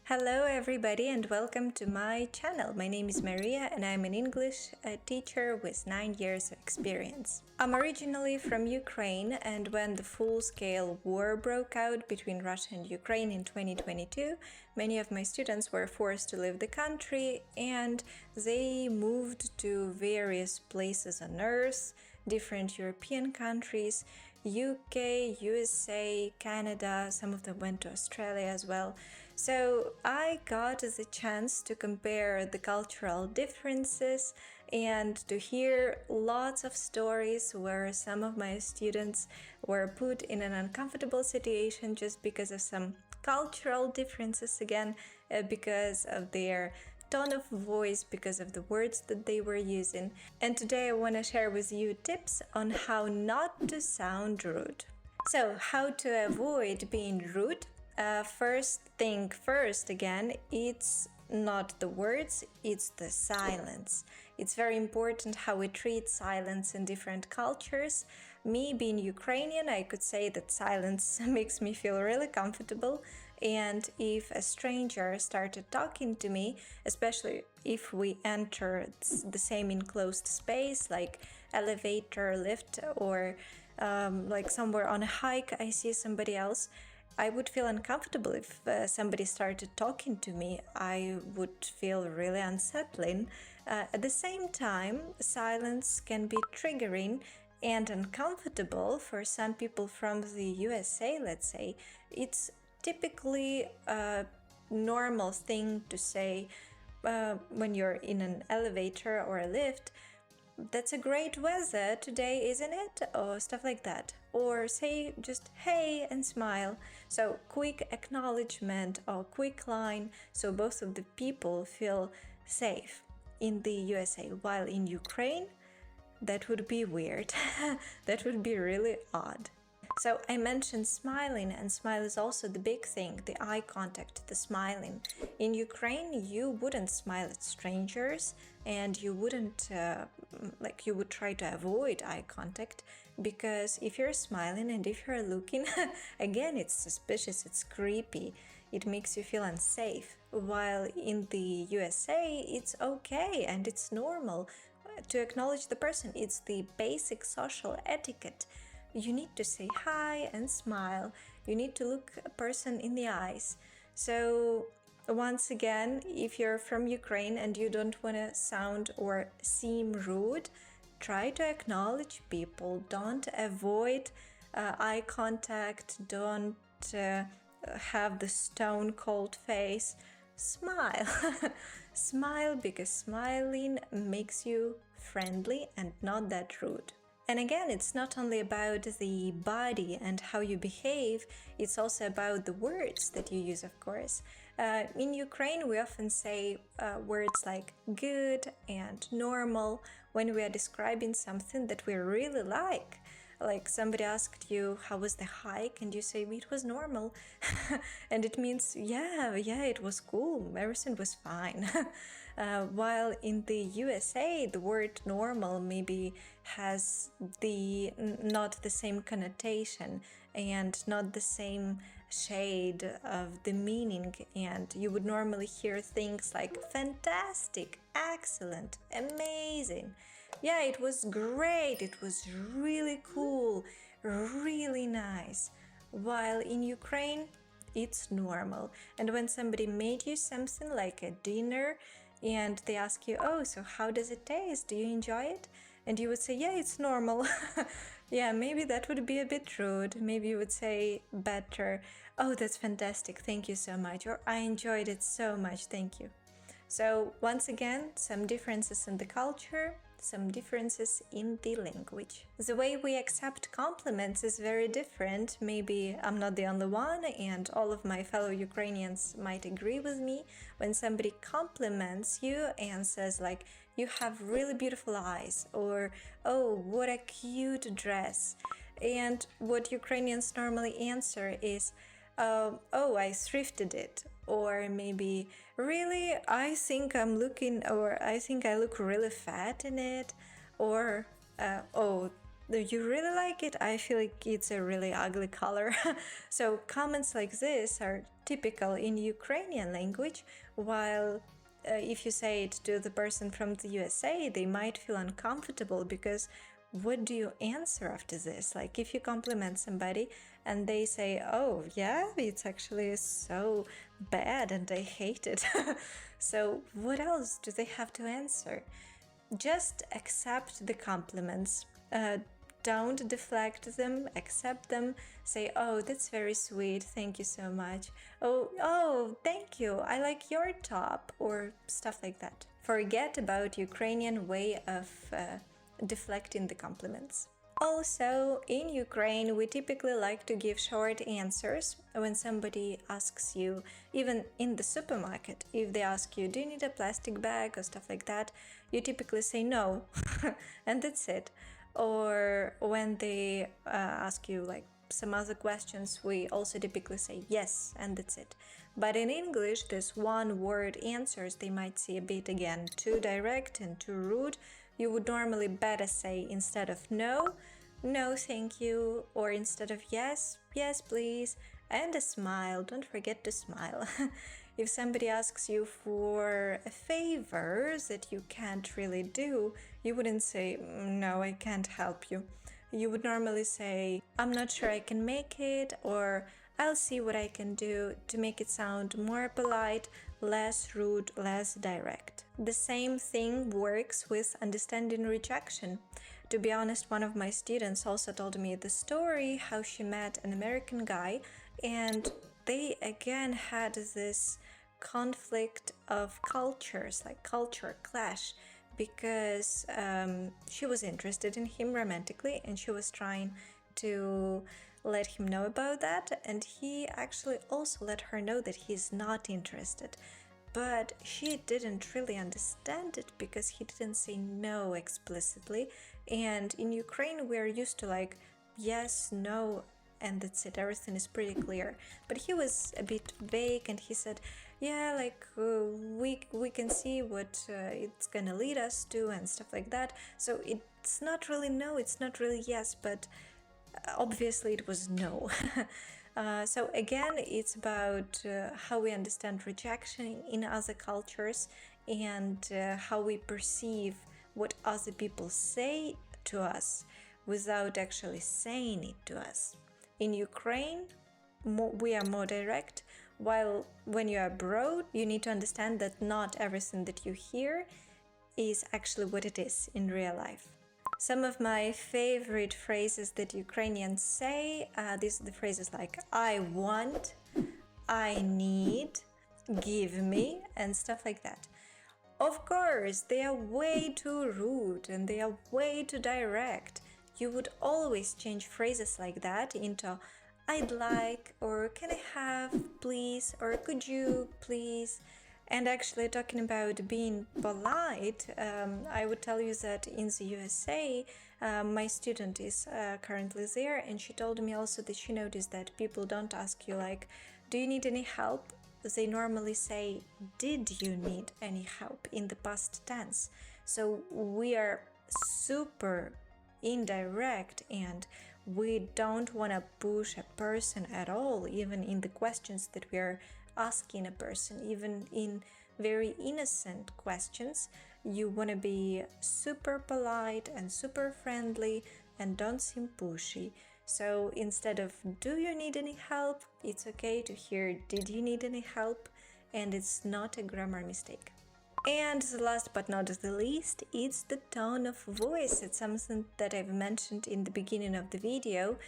Hello everybody and welcome to my channel. My name is Mariia and I'm an English teacher with 9 years of experience. I'm originally from Ukraine, and when the full-scale war broke out between Russia and Ukraine in 2022, many of my students were forced to leave the country and they moved to various places on Earth, different European countries, UK, USA, Canada, some of them went to Australia as well. So I got the chance to compare the cultural differences and to hear lots of stories where some of my students were put in an uncomfortable situation just because of some cultural differences again, because of their tone of voice, because of the words that they were using. And today I want to share with you tips on how not to sound rude. So, how to avoid being rude? First thing first, again, it's not the words, it's the silence. It's very important how we treat silence in different cultures. Me being Ukrainian, I could say that silence makes me feel really comfortable. And if a stranger started talking to me, especially if we enter the same enclosed space like elevator, lift, or like somewhere on a hike, I see somebody else, I would feel uncomfortable if somebody started talking to me. I would feel really unsettling. At the same time, silence can be triggering and uncomfortable for some people from the USA, let's say. It's typically a normal thing to say when you're in an elevator or a lift. That's a great weather today, isn't it? Or stuff like that. Or say just hey and smile. So quick acknowledgement or quick line so both of the people feel safe in the USA. While in Ukraine, that would be weird. That would be really odd. So I mentioned smiling, and smile is also the big thing, the eye contact, the smiling. In Ukraine, you wouldn't smile at strangers, and you wouldn't, you would try to avoid eye contact, because if you're smiling and if you're looking, again, it's suspicious, it's creepy, it makes you feel unsafe. While in the USA, it's okay and it's normal to acknowledge the person. It's the basic social etiquette. You need to say hi and smile. You need to look a person in the eyes. So once again, if you're from Ukraine and you don't want to sound or seem rude, try to acknowledge people. Don't avoid eye contact. Don't have the stone cold face. Smile. Smile, because smiling makes you friendly and not that rude. And again, it's not only about the body and how you behave, it's also about the words that you use, of course. In Ukraine, we often say words like good and normal when we are describing something that we really like. Like somebody asked you, how was the hike? And you say, it was normal. And it means, yeah, it was cool. Everything was fine. While in the USA, the word normal maybe has not the same connotation and not the same shade of the meaning, and you would normally hear things like fantastic, excellent, amazing. Yeah, it was great, it was really cool, really nice. While in Ukraine, it's normal. And when somebody made you something like a dinner and they ask you, oh, so how does it taste? Do you enjoy it? And you would say, yeah, it's normal. Yeah, maybe that would be a bit rude. Maybe you would say better, oh, that's fantastic, thank you so much. Or I enjoyed it so much, thank you. So once again, some differences in the culture, some differences in the language. The way we accept compliments is very different. Maybe I'm not the only one, and all of my fellow Ukrainians might agree with me. When somebody compliments you and says like, you have really beautiful eyes, or oh, what a cute dress. And what Ukrainians normally answer is, oh, I thrifted it. Or maybe, really, I think I'm looking, or I think I look really fat in it. Or, oh, do you really like it? I feel like it's a really ugly color. So comments like this are typical in Ukrainian language, while if you say it to the person from the USA, they might feel uncomfortable because what do you answer after this? Like if you compliment somebody and they say, oh yeah, it's actually so bad and I hate it. So what else do they have to answer? Just accept the compliments. Don't deflect them, accept them, say, oh, that's very sweet, thank you so much. Oh, thank you, I like your top, or stuff like that. Forget about Ukrainian way of deflecting the compliments. Also, in Ukraine, we typically like to give short answers when somebody asks you, even in the supermarket, if they ask you, do you need a plastic bag or stuff like that, you typically say no, and that's it. Or when they ask you like some other questions, we also typically say yes, and that's it. But in English, this one-word answers, they might see a bit again too direct and too rude. You would normally better say, instead of no, no thank you, or instead of yes, yes please, and a smile. Don't forget to smile. If somebody asks you for a favor that you can't really do, you wouldn't say, no, I can't help you. You would normally say, I'm not sure I can make it, or I'll see what I can do, to make it sound more polite, less rude, less direct. The same thing works with understanding rejection. To be honest, one of my students also told me the story how she met an American guy, and they again had this conflict of cultures, like culture clash, because she was interested in him romantically and she was trying to let him know about that, and he actually also let her know that he's not interested. But she didn't really understand it because he didn't say no explicitly, and in Ukraine we're used to like yes, no, and that's it, everything is pretty clear. But he was a bit vague and he said, yeah, like we can see what it's gonna lead us to and stuff like that. So it's not really no, it's not really yes, but obviously it was no. So again, it's about how we understand rejection in other cultures, and how we perceive what other people say to us without actually saying it to us. In Ukraine, we are more direct, while when you're abroad, you need to understand that not everything that you hear is actually what it is in real life. Some of my favorite phrases that Ukrainians say, these are the phrases like I want, I need, give me, and stuff like that. Of course, they are way too rude and they are way too direct. You would always change phrases like that into I'd like, or can I have, please, or could you, please. And actually, talking about being polite, I would tell you that in the USA, my student is currently there, and she told me also that she noticed that people don't ask you like, do you need any help? They normally say, did you need any help, in the past tense. So we are super indirect, and we don't want to push a person at all, even in the questions that we are asking a person. Even in very innocent questions, you want to be super polite and super friendly and don't seem pushy. So instead of do you need any help, it's okay to hear did you need any help, and it's not a grammar mistake. And last but not the least, it's the tone of voice. It's something that I've mentioned in the beginning of the video.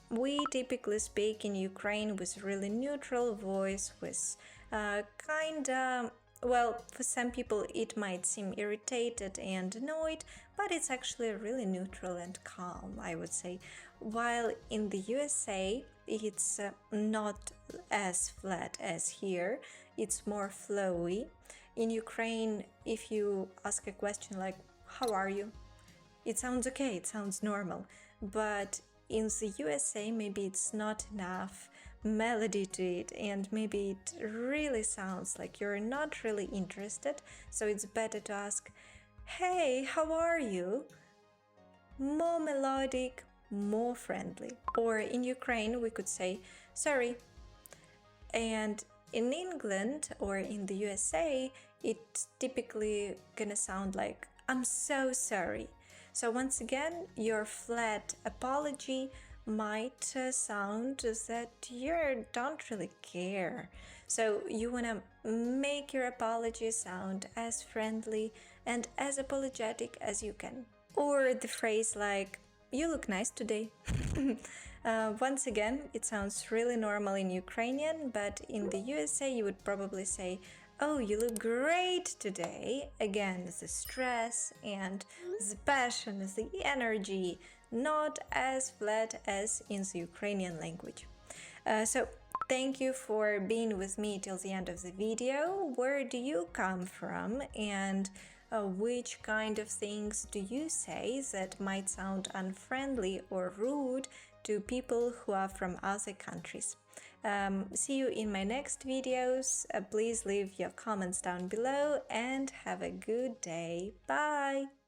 We typically speak in Ukraine with really neutral voice, with kinda, well, for some people it might seem irritated and annoyed, but it's actually really neutral and calm, I would say. While in the USA, it's not as flat as here, it's more flowy. In Ukraine, if you ask a question like, how are you? It sounds okay, it sounds normal. But in the USA, maybe it's not enough melody to it, and maybe it really sounds like you're not really interested. So it's better to ask, hey, how are you? More melodic, more friendly. Or in Ukraine, we could say, sorry, And in England or in the USA, it's typically gonna sound like, I'm so sorry. So once again, your flat apology might sound as that you don't really care. So you want to make your apology sound as friendly and as apologetic as you can. Or the phrase like, you look nice today. Once again, it sounds really normal in Ukrainian, but in the USA you would probably say, oh, you look great today. Again, the stress and the passion, the energy, not as flat as in the Ukrainian language. So thank you for being with me till the end of the video. Where do you come from, and which kind of things do you say that might sound unfriendly or rude to people who are from other countries? See you in my next videos. Please leave your comments down below and have a good day. Bye!